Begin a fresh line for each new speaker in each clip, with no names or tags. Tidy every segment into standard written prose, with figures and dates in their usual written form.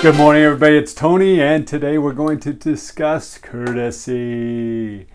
Good morning, everybody. It's Tony, and today we're going to discuss courtesy.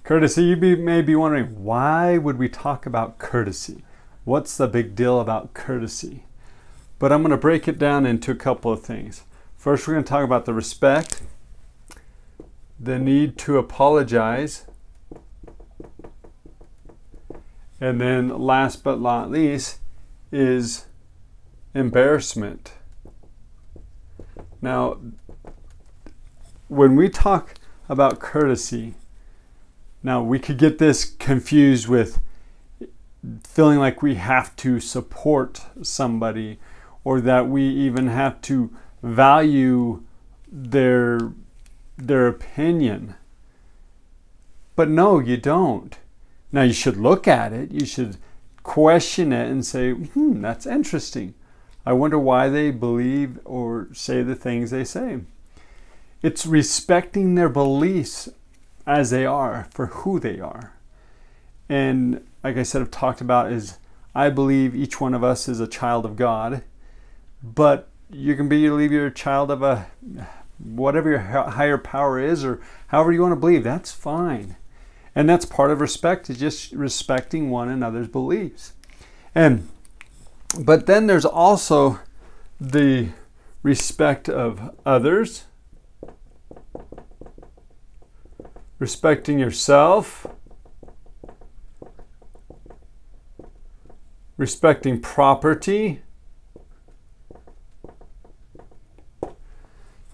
Courtesy, you may be wondering, why would we talk about courtesy? What's the big deal about courtesy? But I'm going to break it down into a couple of things. First, we're going to talk about the respect, the need to apologize, and then last but not least is embarrassment. Now, when we talk about courtesy, now we could get this confused with feeling like we have to support somebody or that we even have to value their opinion. But no, you don't. Now, you should look at it, you should question it and say, that's interesting. I wonder why they believe or say the things they say. It's respecting their beliefs as they are, for who they are. And like I said, I've talked about is, I believe each one of us is a child of God, but you can believe you're a child of a, whatever your higher power is, or however you want to believe, that's fine. And that's part of respect, is just respecting one another's beliefs. But then there's also the respect of others, respecting yourself, respecting property.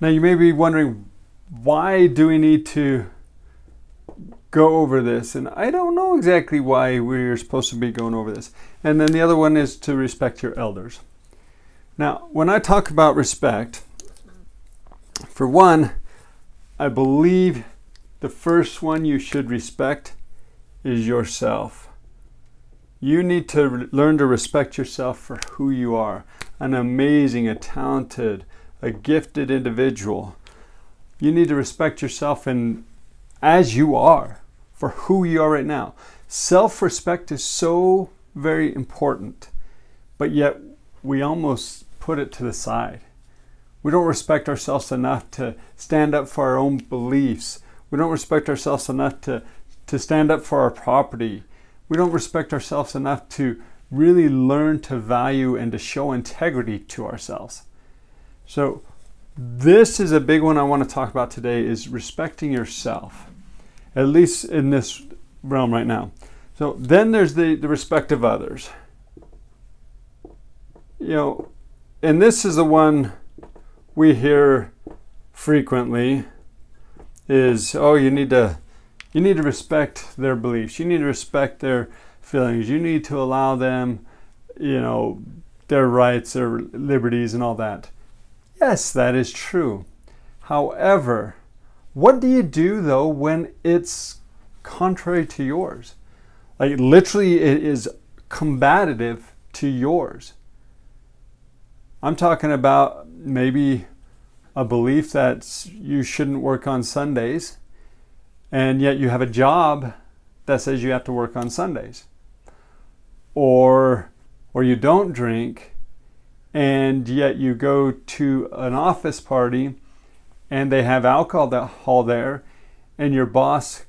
Now you may be wondering, why do we need to go over this? And I don't know exactly why we're supposed to be going over this. And then the other one is to respect your elders. Now, when I talk about respect, for one, I believe the first one you should respect is yourself. You need to learn to respect yourself for who you are. An amazing, a talented, a gifted individual. You need to respect yourself and as you are, for who you are right now. Self-respect is so very important, but yet we almost put it to the side. We don't respect ourselves enough to stand up for our own beliefs. We don't respect ourselves enough to stand up for our property. We don't respect ourselves enough to really learn to value and to show integrity to ourselves. So this is a big one I want to talk about today, is respecting yourself. At least in this realm right now. So then there's the respect of others. You know, and this is the one we hear frequently is, oh, you need to respect their beliefs. You need to respect their feelings. You need to allow them, you know, their rights, their liberties and all that. Yes, that is true. However, what do you do though when it's contrary to yours? Like literally it is combative to yours. I'm talking about maybe a belief that you shouldn't work on Sundays, and yet you have a job that says you have to work on Sundays. Or you don't drink, and yet you go to an office party and they have alcohol there, and your boss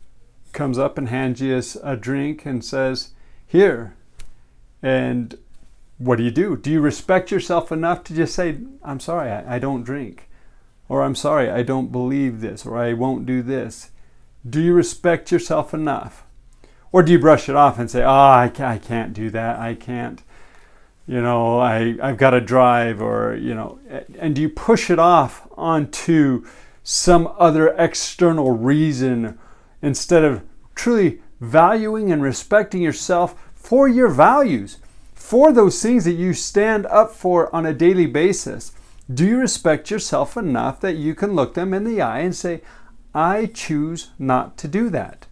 comes up and hands you a drink and says, here. And what do? Do you respect yourself enough to just say, I'm sorry, I don't drink? Or I'm sorry, I don't believe this, or I won't do this? Do you respect yourself enough? Or do you brush it off and say, I can't do that, I can't, you know, I've got to drive, or, you know, and do you push it off onto some other external reason instead of truly valuing and respecting yourself for your values, for those things that you stand up for on a daily basis? Do you respect yourself enough that you can look them in the eye and say, I choose not to do that,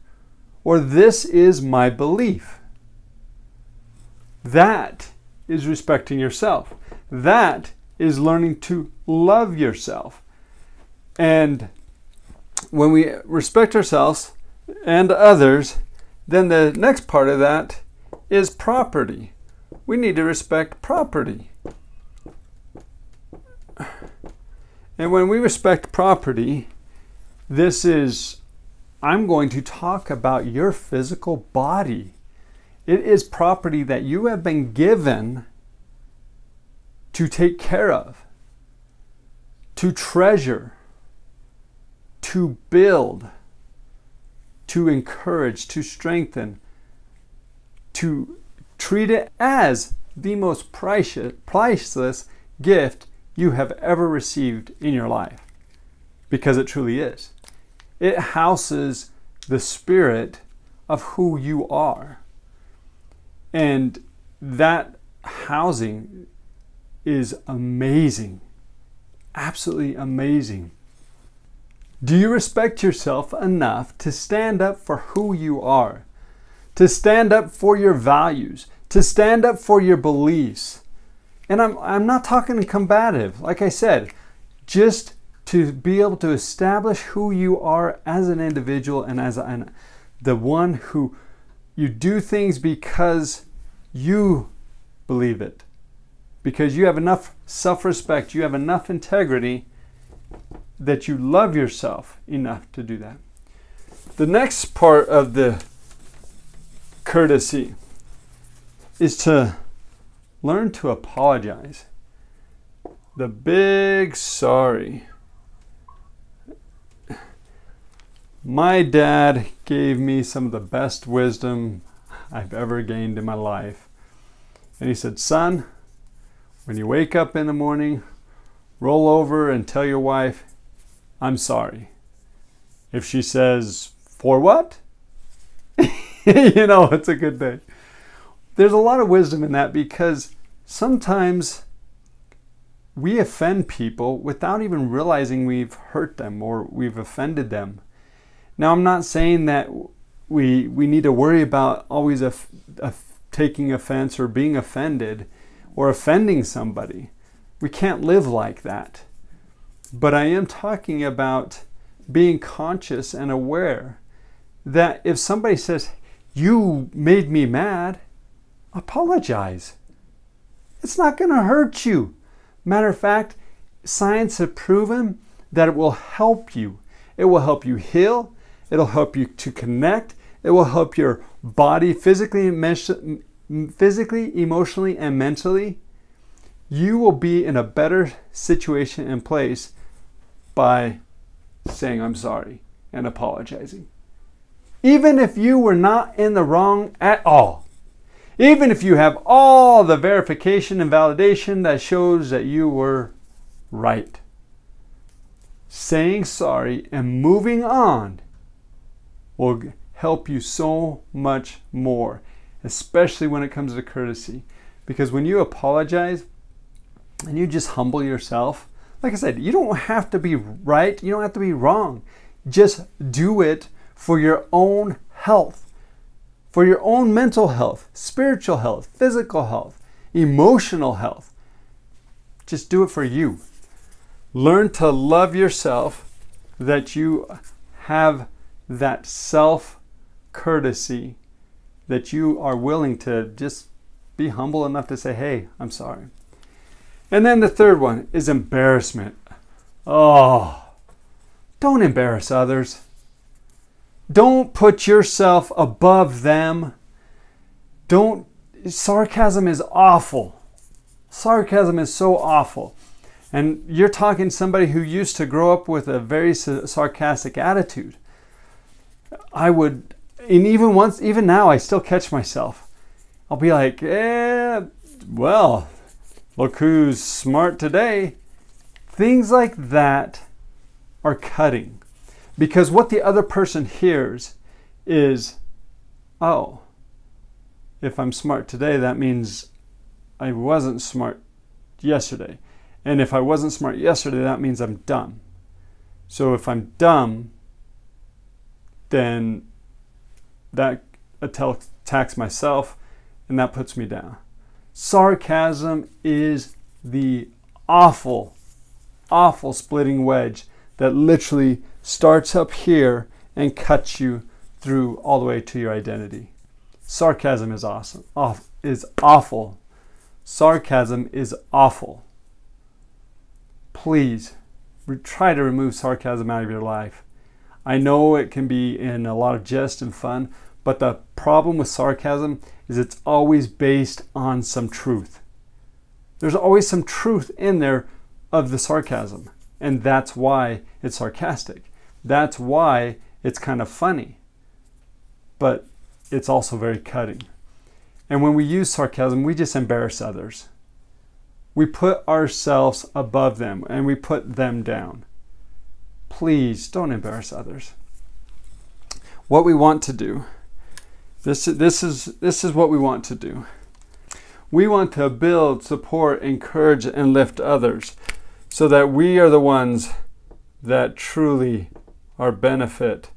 or this is my belief? That is respecting yourself. That is learning to love yourself. And when we respect ourselves and others, then the next part of that is property. We need to respect property. And when we respect property, this is, I'm going to talk about your physical body. It is property that you have been given to take care of, to treasure, to build, to encourage, to strengthen, to treat it as the most priceless gift you have ever received in your life, because it truly is. It houses the spirit of who you are. And that housing is amazing. Absolutely amazing. Do you respect yourself enough to stand up for who you are? To stand up for your values? To stand up for your beliefs? And I'm not talking combative, like I said, just to be able to establish who you are as an individual and as the one who you do things because you believe it. Because you have enough self-respect, you have enough integrity that you love yourself enough to do that. The next part of the courtesy is to learn to apologize. The big sorry. My dad gave me some of the best wisdom I've ever gained in my life. And he said, son, when you wake up in the morning, roll over and tell your wife, I'm sorry. If she says, for what? You know, it's a good day. There's a lot of wisdom in that, because sometimes we offend people without even realizing we've hurt them or we've offended them. Now, I'm not saying that we need to worry about always taking offense or being offended or offending somebody. We can't live like that. But I am talking about being conscious and aware that if somebody says, you made me mad, apologize. It's not going to hurt you. Matter of fact, science has proven that it will help you. It will help you heal. It'll help you to connect. It will help your body physically, emotionally, and mentally. You will be in a better situation and place by saying I'm sorry and apologizing. Even if you were not in the wrong at all. Even if you have all the verification and validation that shows that you were right. Saying sorry and moving on will help you so much more, especially when it comes to courtesy. Because when you apologize and you just humble yourself, like I said, you don't have to be right, you don't have to be wrong. Just do it for your own health, for your own mental health, spiritual health, physical health, emotional health. Just do it for you. Learn to love yourself, that you have that self-courtesy, that you are willing to just be humble enough to say, hey, I'm sorry. And then the third one is embarrassment. Oh, don't embarrass others. Don't put yourself above them. Sarcasm is awful. Sarcasm is so awful. And you're talking to somebody who used to grow up with a very sarcastic attitude. And even now, I still catch myself. I'll be like, well, look who's smart today. Things like that are cutting. Because what the other person hears is, oh, if I'm smart today, that means I wasn't smart yesterday. And if I wasn't smart yesterday, that means I'm dumb. So if I'm dumb, then that attacks myself, and that puts me down. Sarcasm is the awful, awful splitting wedge that literally starts up here and cuts you through all the way to your identity. Sarcasm is awful. Sarcasm is awful. Please try to remove sarcasm out of your life. I know it can be in a lot of jest and fun, but the problem with sarcasm is it's always based on some truth. There's always some truth in there of the sarcasm, and that's why it's sarcastic. That's why it's kind of funny, but it's also very cutting. And when we use sarcasm, we just embarrass others. We put ourselves above them and we put them down. Please don't embarrass others. What we want to do, this is what we want to do. We want to build, support, encourage, and lift others so that we are the ones that truly are benefit.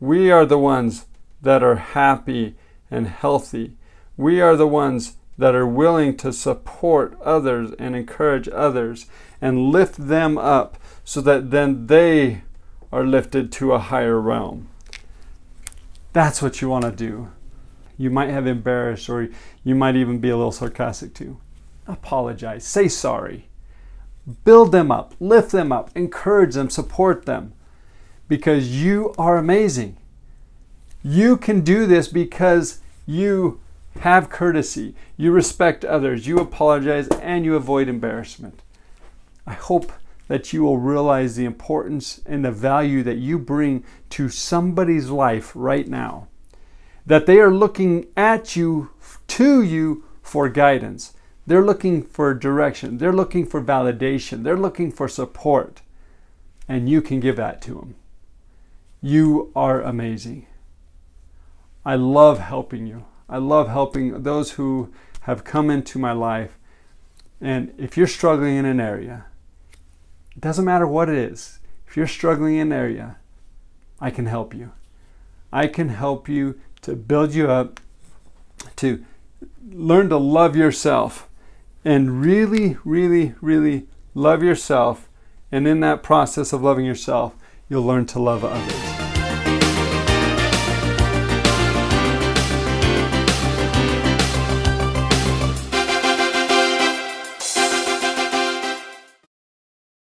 We are the ones that are happy and healthy. We are the ones that are willing to support others and encourage others and lift them up so that then they are lifted to a higher realm. That's what you want to do. You might have embarrassed, or you might even be a little sarcastic too. Apologize. Say sorry. Build them up. Lift them up. Encourage them. Support them. Because you are amazing. You can do this because you have courtesy. You respect others. You apologize and you avoid embarrassment. I hope that you will realize the importance and the value that you bring to somebody's life right now. That they are looking at you, to you, for guidance. They're looking for direction. They're looking for validation. They're looking for support. And you can give that to them. You are amazing. I love helping you. I love helping those who have come into my life. And if you're struggling in an area, it doesn't matter what it is. If you're struggling in an area, I can help you. I can help you to build you up, to learn to love yourself, and really, really, really love yourself. And in that process of loving yourself, you'll learn to love others.